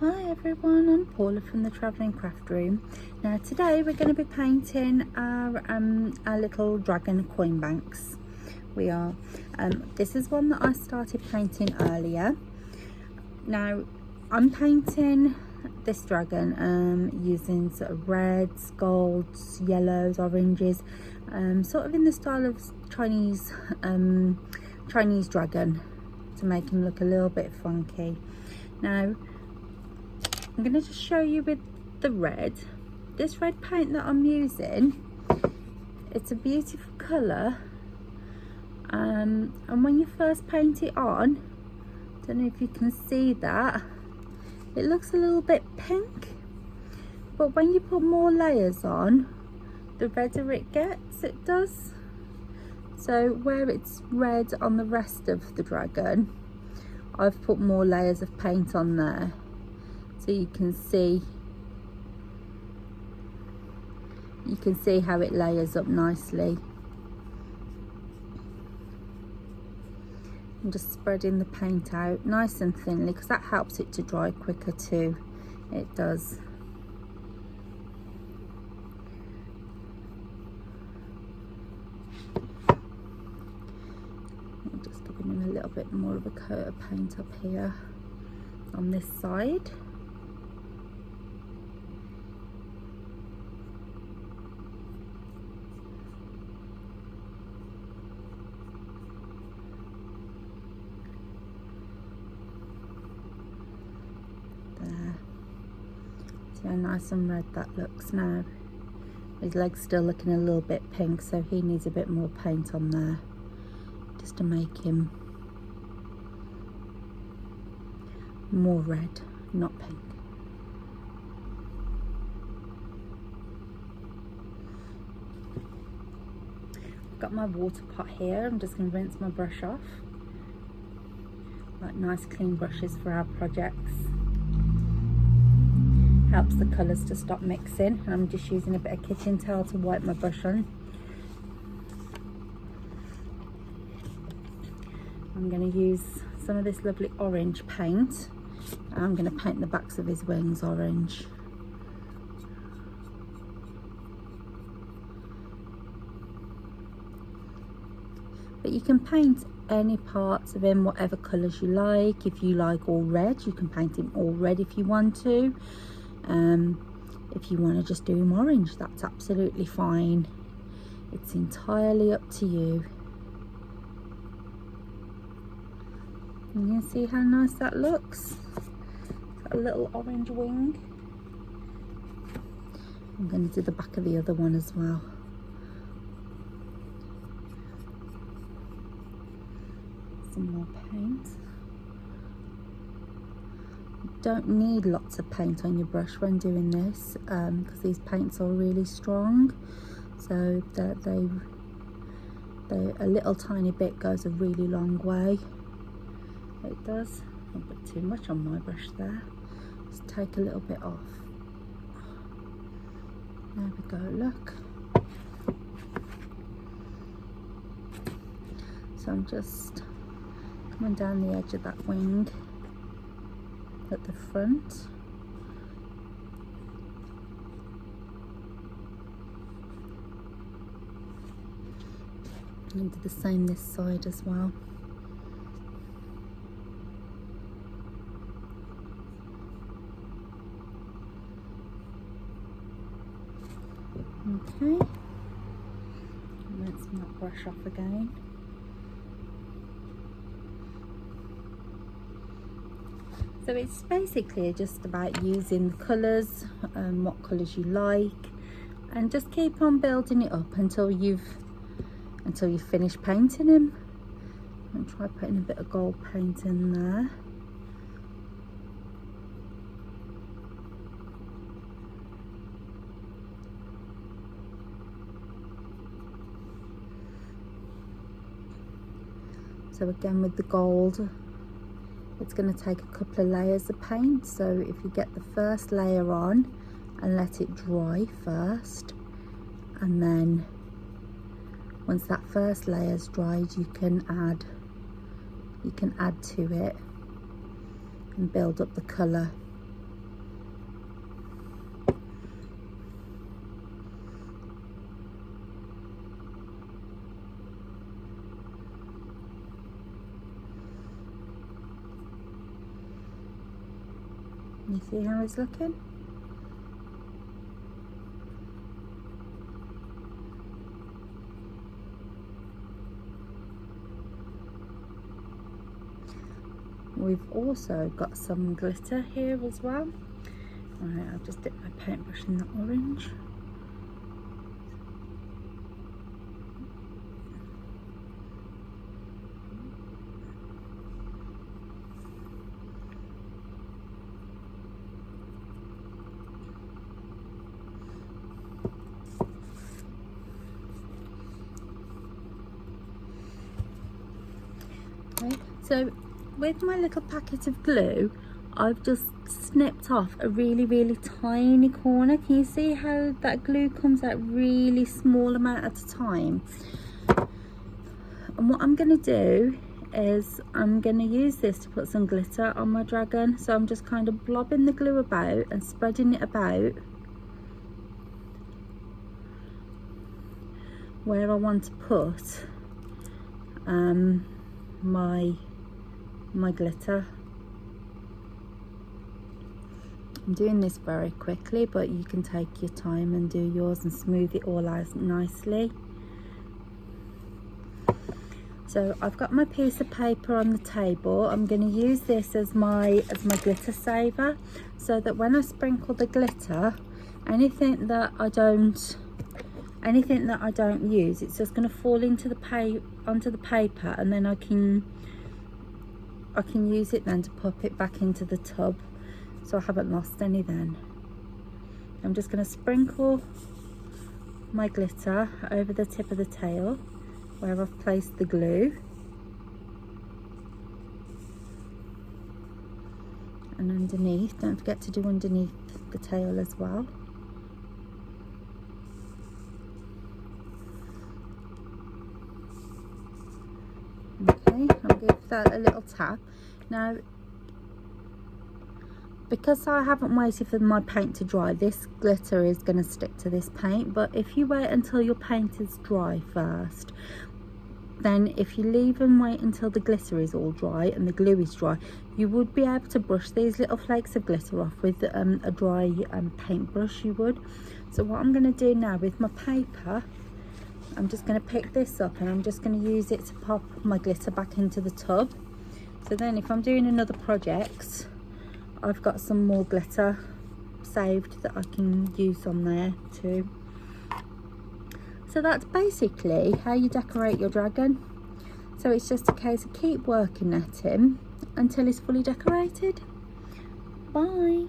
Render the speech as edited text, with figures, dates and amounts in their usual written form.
Hi everyone, I'm Paula from the Travelling Craft Room. Now today we're going to be painting our little dragon coin banks. We are. This is one that I started painting earlier. Now I'm painting this dragon using sort of reds, golds, yellows, oranges, sort of in the style of Chinese dragon, to make him look a little bit funky. Now I'm going to just show you with the red. This red paint that I'm using, it's a beautiful colour, and when you first paint it on, I don't know if you can see that, it looks a little bit pink, but when you put more layers on, the redder it gets, it does. So where it's red on the rest of the dragon, I've put more layers of paint on there. So you can see how it layers up nicely. I'm just spreading the paint out nice and thinly because that helps it to dry quicker too. It does. I'm just giving him a little bit more of a coat of paint up here on this side. There. See how nice and red that looks now. His leg's still looking a little bit pink, so he needs a bit more paint on there just to make him more red, not pink. I've got my water pot here. I'm just going to rinse my brush off. Like nice clean brushes for our projects. Helps the colours to stop mixing. And I'm just using a bit of kitchen towel to wipe my brush on. I'm going to use some of this lovely orange paint. I'm going to paint the backs of his wings orange. But you can paint any parts of him whatever colours you like. If you like all red, you can paint him all red if you want to. If you want to just do him orange, that's absolutely fine. It's entirely up to you. You can see how nice that looks. It's got a little orange wing. I'm going to do the back of the other one as well. Some more paint. You don't need lots of paint on your brush when doing this, because these paints are really strong, so that a little tiny bit goes a really long way. It does. A bit too much on my brush there. Just take a little bit off. There we go, look. So I'm just coming down the edge of that wing at the front. And do the same this side as well. Okay, rinse my brush off again. So it's basically just about using the colours, what colours you like, and just keep on building it up until you've finished painting him. And try putting a bit of gold paint in there. So again with the gold, it's going to take a couple of layers of paint. So if you get the first layer on and let it dry first, and then once that first layer's dried, you can add to it and build up the colour. You see how it's looking? We've also got some glitter here as well. Alright, I'll just dip my paintbrush in the orange. Okay, so with my little packet of glue, I've just snipped off a really tiny corner. Can you see how that glue comes out really small amount at a time? And what I'm going to do is I'm going to use this to put some glitter on my dragon. So I'm just kind of blobbing the glue about and spreading it about where I want to put my glitter. I'm doing this very quickly, but you can take your time and do yours and smooth it all out nicely. So I've got my piece of paper on the table. I'm going to use this as my glitter saver, so that when I sprinkle the glitter, anything that I don't use, it's just going to fall into onto the paper, and then I can use it then to pop it back into the tub, so I haven't lost any then. I'm just going to sprinkle my glitter over the tip of the tail where I've placed the glue, and underneath. Don't forget to do underneath the tail as well. Okay, I'll give that a little tap. Now, because I haven't waited for my paint to dry, this glitter is going to stick to this paint. But if you wait until your paint is dry first, then if you leave and wait until the glitter is all dry and the glue is dry, you would be able to brush these little flakes of glitter off with a dry paintbrush, you would. So what I'm going to do now with my paper, I'm just going to pick this up and I'm just going to use it to pop my glitter back into the tub. So then if I'm doing another project, I've got some more glitter saved that I can use on there too. So that's basically how you decorate your dragon. So it's just a case of keep working at him until he's fully decorated. Bye.